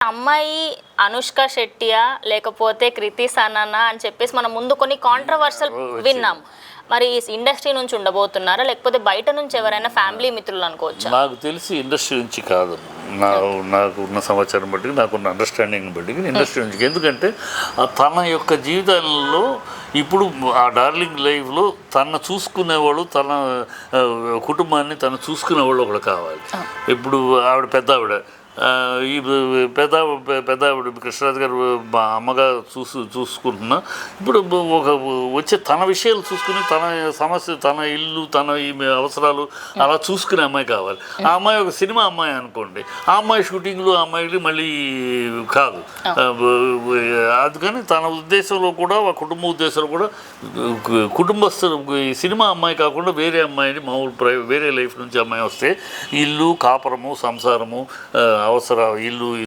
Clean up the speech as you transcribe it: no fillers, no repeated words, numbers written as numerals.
అమ్మాయి అనుష్క శెట్టియా లేకపోతే కృతి సననా అని చెప్పేసి మనం ముందు కొన్ని కాంట్రవర్షియల్ విన్నాం. మరి ఇండస్ట్రీ నుంచి ఉండబోతున్నారా లేకపోతే బయట నుంచి ఎవరైనా ఫ్యామిలీ మిత్రులు అనుకోవచ్చా? నాకు తెలిసి ఇండస్ట్రీ నుంచి కాదు. నాకు ఉన్న సమాచారం బట్టి, నాకున్న అండర్స్టాండింగ్ బట్టి ఇండస్ట్రీ నుంచి. ఎందుకంటే తన యొక్క జీవితంలో ఇప్పుడు ఆ డార్లింగ్ లైఫ్లో తను చూసుకునేవాళ్ళు, తన కుటుంబాన్ని తను చూసుకునేవాళ్ళు ఒకడు కావాలి. ఇప్పుడు ఆవిడ పెద్ద ఆవిడ, ఈ పెద్ద కృష్ణరాజు గారు మా అమ్మగా చూసుకుంటున్నా. ఇప్పుడు ఒక వచ్చే తన విషయాలు చూసుకుని తన సమస్య, తన ఇల్లు, తన ఈ అవసరాలు అలా చూసుకునే అమ్మాయి కావాలి. ఆ అమ్మాయి ఒక సినిమా అమ్మాయి అనుకోండి, ఆ అమ్మాయి షూటింగ్లు ఆ అమ్మాయిలు మళ్ళీ కాదు. అందుకని తన ఉద్దేశంలో కూడా, కుటుంబ ఉద్దేశంలో కూడా కుటుంబస్తులు ఈ సినిమా అమ్మాయి కాకుండా వేరే అమ్మాయిని మామూలు వేరే లైఫ్ నుంచి అమ్మాయి వస్తే ఇల్లు, కాపురము, సంసారము, అవసరం, ఇల్లు